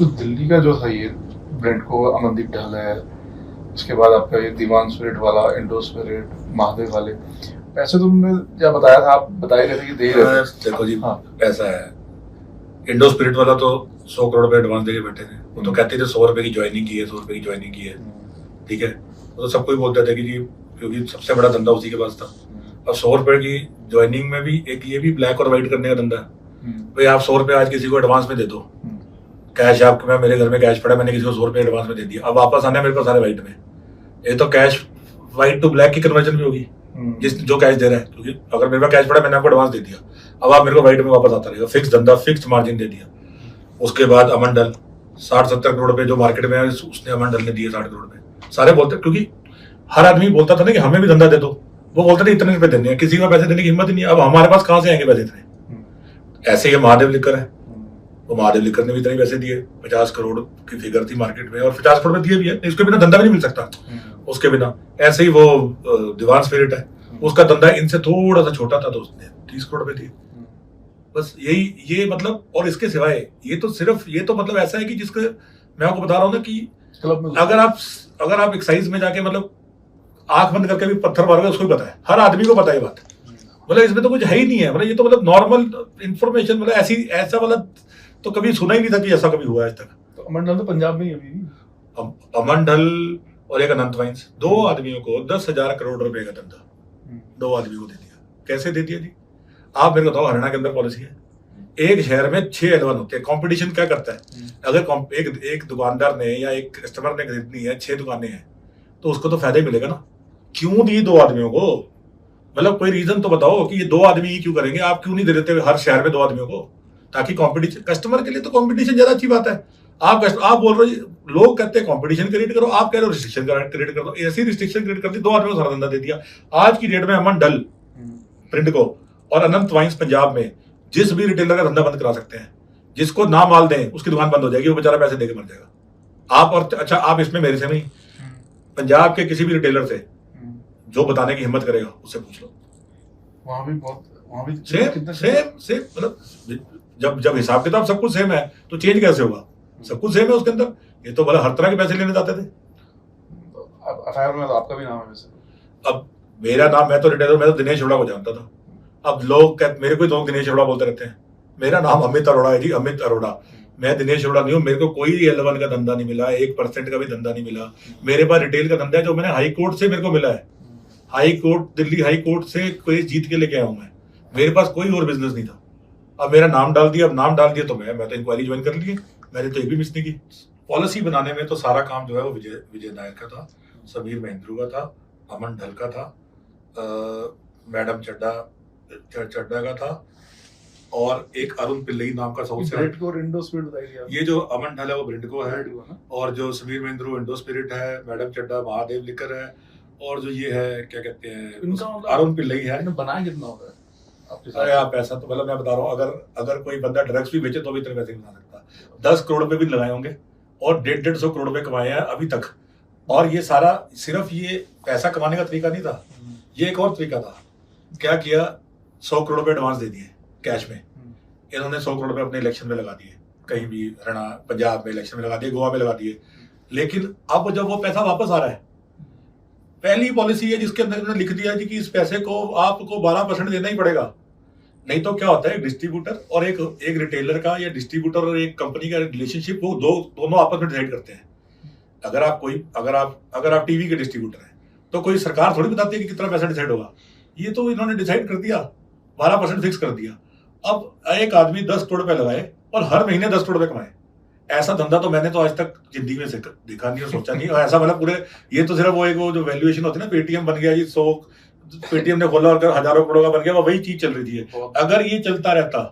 तो दिल्ली का जो था ये ब्रांड को अमनदीप ढाल है, उसके बाद आपका ये दीवान स्पिरिट वाला, इंडो स्पिरिट, महादेव वाले पैसे तो तुमने क्या बताया था, आप बता ही रहे थे कि दे ही रहे थे। देखो जी, हाँ। ऐसा है, इंडो स्पिरिट वाला तो 100 करोड़ रुपए एडवांस देके बैठे थे। वो तो कहते थे 100 रुपए की ज्वाइनिंग की है, 100 रुपए की ज्वाइनिंग की है, ठीक है। वो तो सबको ही बोलते थे कि जी, क्योंकि सबसे बड़ा धंधा उसी के पास था। अब 100 रुपए की ज्वाइनिंग में भी एक ये भी ब्लैक और व्हाइट करने का धंधा है। भाई आप 100 रुपए आज किसी को एडवांस में दे दो, कैश आपके, मैं मेरे घर में कैश पड़ा, मैंने किसी को 100 रुपए एडवांस में दे दिया, अब वापस आने मेरे पास सारे व्हाइट में। ये तो कैश व्हाइट टू ब्लैक की कन्वर्जन भी होगी, जिस जो कैश दे रहा है, क्योंकि अगर मेरे पास कैश पड़ा, मैंने आपको एडवांस दे दिया, अब आप मेरे को व्हाइट में वापस आता रहेगा। फिक्स धंधा, फिक्स मार्जिन दे दिया। उसके बाद अमन ढल 60-70 करोड़ रुपए जो मार्केट में है, उसने अमन ढल ने दिए 60 करोड़ रुपए। सारे बोलते, क्योंकि हर आदमी बोलता था ना कि हमें भी धंधा दे दो, वो बोलते थे इतने रुपए देने हैं, किसी को पैसे देने की हिम्मत ही नहीं। अब हमारे पास कहां से आएंगे पैसे इतने। ऐसे ही महादेव लिकर है, वो महादेव लिकर ने भी इतने पैसे दिए, 50 करोड़ की फिगर थी मार्केट में, और 50 करोड़ में दिए भी है, इसके बिना धंधा भी नहीं मिल सकता उसके बिना। ऐसे ही वो दीवान स्पिरिट है, उसका धंधा इनसे थोड़ा सा छोटा था, तो उसने 30 करोड़ रुपए दिए। बस यही, ये मतलब, और इसके सिवाय ये तो सिर्फ, ये तो मतलब ऐसा है कि जिसके मैं आपको बता रहा हूँ ना कि अगर आप एक्साइज में जाके मतलब आंख बंद करके भी पत्थर मारोगे, उसको भी पता है, हर आदमी को पता है ये बात। मतलब इसमें तो कुछ है ही नहीं है, मतलब ये तो मतलब नॉर्मल इंफॉर्मेशन, मतलब ऐसा वाला तो कभी सुना ही नहीं था कि ऐसा कभी हुआ आज तक। तो अमन ढल तो पंजाब में ही अभी। अमन ढल और एक अनंत वाइन्स, 2 आदमियों को 10,000 करोड़ रुपए का धंधा 2 आदमियों को दे दिया। कैसे दे दिया जी? आप मेरे को बताओ, हरियाणा के अंदर पॉलिसी है, एक शहर में 6 L1 होते हैं। कंपटीशन क्या करता है, अगर एक दुकानदार ने या एक कस्टमर ने खरीदनी है, 6 दुकानें हैं, तो उसको तो फायदा ही मिलेगा ना। क्यों दी 2 आदमियों को? मतलब कोई रीजन तो बताओ कि ये 2 आदमी ही क्यों करेंगे, आप क्यों नहीं दे देते हर शहर में 2 आदमियों को? ताकि कंपटीशन, कस्टमर के लिए तो कंपटीशन ज्यादा अच्छी बात है। आप बोल रहे हो, लोग कहते हैं कंपटीशन क्रिएट करो, आप कह रहे हो रिस्ट्रिक्शन क्रिएट करो। ऐसी रिस्ट्रिक्शन क्रिएट कर दी, 2 आदमियों को सारा धंधा दे दिया। आज की डेट में अमन ढल प्रिंट को और अनंत वाइन्स पंजाब में जिस भी रिटेलर का धंधा बंद करा सकते हैं, जिसको ना माल दें उसकी दुकान बंद हो जाएगी, वो बेचारा पैसे देके मर जाएगा। आप और अच्छा, आप इसमें मेरे से नहीं, पंजाब के किसी भी रिटेलर से जो बताने की हिम्मत करेगा उससे पूछ लो। वहां भी सेम मतलब जब हिसाब किताब सब कुछ सेम है तो चेंज कैसे होगा? सब कुछ सेम है उसके अंदर। ये तो मतलब हर तरह के पैसे लेने जाते थे। एफआईआर में आपका भी नाम है वैसे। अब मेरा नाम, मैं तो रिटेलर, मैं तो दिनेश अरोड़ा को जानता था। अब लोग मेरे को लोग दिनेश अरोड़ा बोलते रहते हैं। मेरा नाम अमित अरोड़ा है जी, अमित अरोड़ा। मैं दिनेश अरोड़ा नहीं हूँ। मेरे को कोई L1 का धंधा नहीं मिला, 1% का भी धंधा नहीं मिला। मेरे पास रिटेल का धंधा है जो मैंने हाई कोर्ट से मेरे को मिला है। High court, Delhi high court से केस जीत के लेके आया हूं मैं। मेरे पास कोई और बिजनेस नहीं था। अब मेरा नाम डाल दिया, अब नाम डाल दिया तो मैं तो इंक्वायरी ज्वाइन कर ली, मैंने तो एक भी मिस नहीं की। पॉलिसी बनाने में तो सारा काम जो है वो विजय नायर का था, समीर महेंद्रू का था, अमन ढल का था, मैडम चड्डा का था, और एक अरुण पिल्लई नाम का साउथ से। ये जो अमन ढल है वो ब्रिंडको है, और जो समीर महेंद्रू इंडो स्पिरिट है, मैडम चड्डा महादेव लिकर है, और जो ये है क्या कहते हैं अरुण पिल्लई है। बनाया कितना होगा? अरे आप पैसा तो मतलब मैं बता रहा हूँ, अगर कोई बंदा ड्रग्स भी बेचे तो भी इतने पैसे नहीं बना सकता। 10 करोड़ रुपए भी लगाए होंगे और 150 करोड़ रुपए कमाए हैं अभी तक। और ये सारा सिर्फ ये पैसा कमाने का तरीका नहीं था, ये एक और तरीका था। क्या किया, 100 करोड़ रुपए एडवांस दे दिए कैश में। इन्होंने 100 करोड़ रुपए अपने इलेक्शन में लगा दिए, कहीं भी हरियाणा पंजाब में इलेक्शन में लगा दिए, गोवा में लगा दिए। लेकिन अब जब वो पैसा वापस आ रहा है, पहली पॉलिसी है जिसके अंदर उन्होंने लिख दिया जी कि इस पैसे को आपको 12% देना ही पड़ेगा। नहीं तो क्या होता है, डिस्ट्रीब्यूटर और एक रिटेलर का या डिस्ट्रीब्यूटर और एक कंपनी का रिलेशनशिप, वो दोनों आपस में डिसाइड करते हैं। अगर आप टीवी के डिस्ट्रीब्यूटर हैं तो कोई सरकार थोड़ी बताती है कि कितना पैसा डिसाइड होगा। ये तो इन्होंने डिसाइड कर दिया, 12% फिक्स कर दिया। अब एक आदमी 10 करोड़ रुपए लगाए और हर महीने 10 करोड़ रुपए कमाए। ऐसा धंधा तो मैंने तो आज तक जिंदगी में देखा नहीं और सोचा नहीं। और ऐसा मतलब पूरे, ये तो सिर्फ वो जो वैल्यूएशन होती है ना, पेटीएम बन गया जी, 100 पेटीएम ने खोला और हजारों करोड़ का बन गया, वही चीज चल रही थी। अगर ये चलता रहता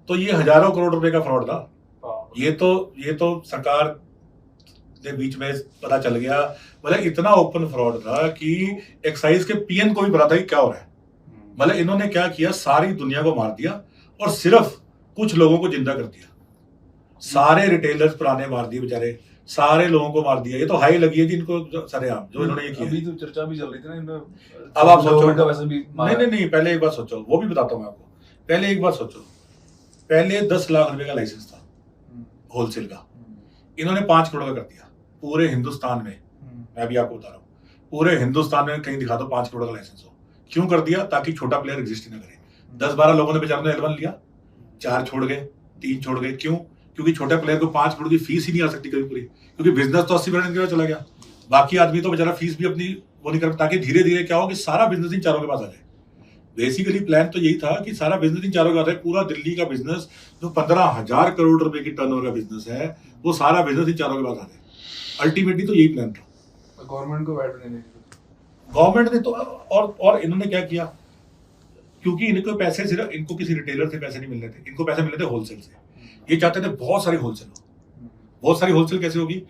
तो ये हजारों करोड़ रुपए का फ्रॉड था। ये तो सरकार के बीच में पता चल गया। मतलब इतना ओपन फ्रॉड था कि एक्साइज के पीएन को भी पता था कि क्या हो रहा है। मतलब इन्होंने क्या किया, सारी दुनिया को मार दिया और सिर्फ कुछ लोगों को जिंदा कर दिया। सारे रिटेलर्स पुराने मार दिए बेचारे, सारे लोगों को मार दिया। ये तो हाई लगी है जी इनको सरेआम, जो इन्होंने ये किया। अभी तो चर्चा भी चल रही थी ना, अब आप सोचो, वैसे भी नहीं, पहले एक बात सोचो, वो भी बताता हूँ मैं आपको। पहले एक बात सोचो, पहले 10 लाख रुपए का लाइसेंस था होलसेल का, इन्होंने 5 करोड़ का कर दिया पूरे हिंदुस्तान में। मैं अभी आपको बता रहा हूँ, पूरे हिंदुस्तान में कहीं दिखा दो 5 करोड़ का लाइसेंस हो। क्यों कर दिया? ताकि छोटा प्लेयर एग्जिस्ट ही ना करे। 10-12 लोगों ने बेचारों ने L1 लिया, 4 छोड़ गए, 3 छोड़ गए। क्यों? क्योंकि छोटे प्लेयर को 5 करोड़ की फीस ही नहीं आ सकती कभी पूरी, क्योंकि बिजनेस तो 80% इनके पास चला गया। बाकी आदमी तो बेचारा फीस भी अपनी वो नहीं कर, ताकि धीरे धीरे क्या हो कि सारा बिजनेस इन चारों के पास आ जाए। बेसिकली प्लान तो यही था कि सारा बिजनेस इन चारों के पास है। पूरा दिल्ली का बिजनेस जो 15,000 करोड़ रुपए की टर्नओवर का बिजनेस है, वो सारा बिजनेस इन चारों के पास आ जाए। अल्टीमेटली तो यही प्लान था। गवर्नमेंट को वैट देने गवर्नमेंट ने तो और इन्होंने क्या किया, क्योंकि इनको पैसे सिर्फ इनको किसी रिटेलर से पैसे नहीं मिल रहे थे, इनको पैसे मिल रहे थे होलसेल से। ये चाहते थे बहुत सारी होलसेल हो। बहुत सारी होलसेल कैसे होगी?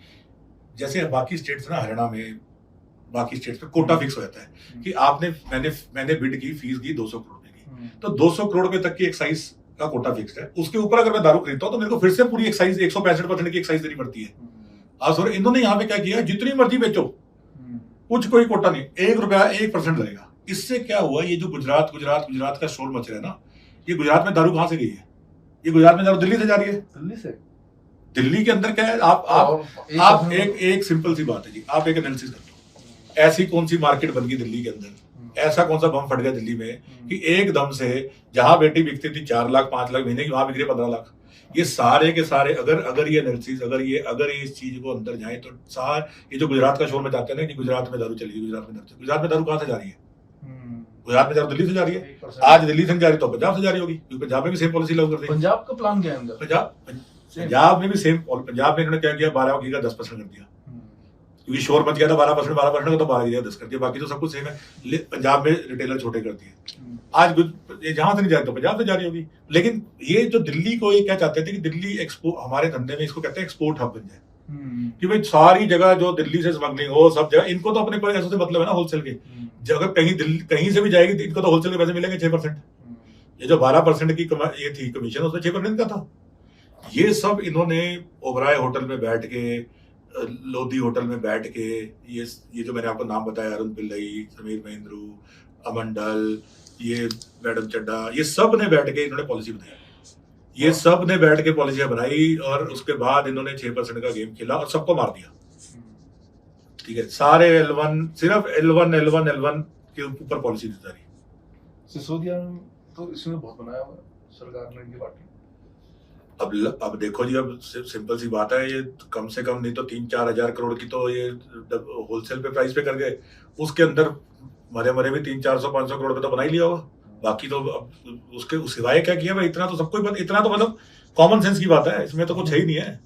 जैसे बाकी स्टेट्स ना, हरियाणा में, बाकी स्टेट्स में कोटा फिक्स हो जाता है कि आपने मैंने बिड की, फीस की 200 करोड़ रुपए की, तो 200 करोड़ रुपए तक की एक्साइज का कोटा फिक्स है। उसके ऊपर अगर मैं दारू खरीदता हूँ तो मेरे को फिर से पूरी एक्साइज 165% की एक्साइज देनी पड़ती है। आज सर इन्होंने यहाँ पे क्या किया, जितनी मर्जी बेचो, कुछ कोई कोटा नहीं, 1 रुपया 1% लगेगा। इससे क्या हुआ, ये जो गुजरात का शोर मच रहा है ना, ये गुजरात में दारू कहाँ से गई है? ये गुजरात में दारू दिल्ली से जा रही है। दिल्ली से? दिल्ली के अंदर क्या है, आप एक सिंपल सी बात है जी, आप एक एनालिसिस कर लो, ऐसी कौन सी मार्केट बन गई दिल्ली के अंदर, ऐसा कौन सा बम फट गया दिल्ली में कि एकदम से जहां बेटी बिकती थी 4 लाख 5 लाख महीने की, वहां बिक रही 15 लाख। ये सारे के सारे अगर ये एनालिसिस, अगर ये इस चीज को अंदर जाए तो ये जो गुजरात का शोर में जाते हैं ना कि गुजरात में दारू चली, गुजरात में दारू कहाँ से जा रही है? गुजरात में दारू दिल्ली से जा रही है। आज दिल्ली से जा रही तो पंजाब से जा रही होगी, क्योंकि पंजाब में भी सेम पॉलिसी लागू कर दी। पंजाब का प्लान क्या है? पंजाब में भी सेम, पंजाब में इन्होंने क्या किया, 12 की का 10% कर दिया, क्योंकि शोर मच गया था 12% का, तो 12 दिया 10 कर दिया, बाकी तो सब कुछ सेम है। पंजाब में रिटेलर छोटे कर दिए। आज जहां से नहीं जा रही तो पंजाब से जा रही होगी। लेकिन ये जो दिल्ली को, ये क्या चाहते थे कि दिल्ली एक्सपोर्ट, हमारे धंधे में इसको कहते हैं एक्सपोर्ट हब बन जाए, कि भाई सारी जगह जो दिल्ली से स्मगलिंग हो, सब जगह इनको तो अपने पैसों से मतलब है ना, होलसेल के। जगह कहीं से भी जाएगी इनको तो होलसेल के पैसे मिलेंगे 6%। ये जो 12% की ये थी कमीशन, उसमें 6% का था। ये सब इन्होंने ओबराय होटल में बैठ के, लोधी होटल में बैठ के, ये जो मैंने आपको नाम बताया, अरुण पिल्लई, समीर महेंद्रू, अमंडल, ये मैडम चड्डा, ये सब ने बैठ के इन्होंने पॉलिसी बनाई। ये सब ने बैठ के पॉलिसियां बनाई और उसके बाद इन्होंने 6% का गेम खेला और सबको मार दिया। ठीक है, सारे L1, सिर्फ L1 के ऊपर पॉलिसी दी जा रही। सिसोदिया तो इसमें बहुत बनाया हुआ सरकार ने, इनकी पार्टी। अब देखो जी, अब सिंपल सी बात है, ये कम से कम नहीं तो 3-4 हजार करोड़ की तो ये होलसेल पे प्राइस पे कर गए। उसके अंदर मरे भी 300-400-500 करोड़ पे तो बना ही लिया होगा। बाकी तो अब उसके सिवाय क्या किया भाई, इतना तो सबको, इतना तो मतलब कॉमन सेंस की बात है, इसमें तो कुछ है ही नहीं है।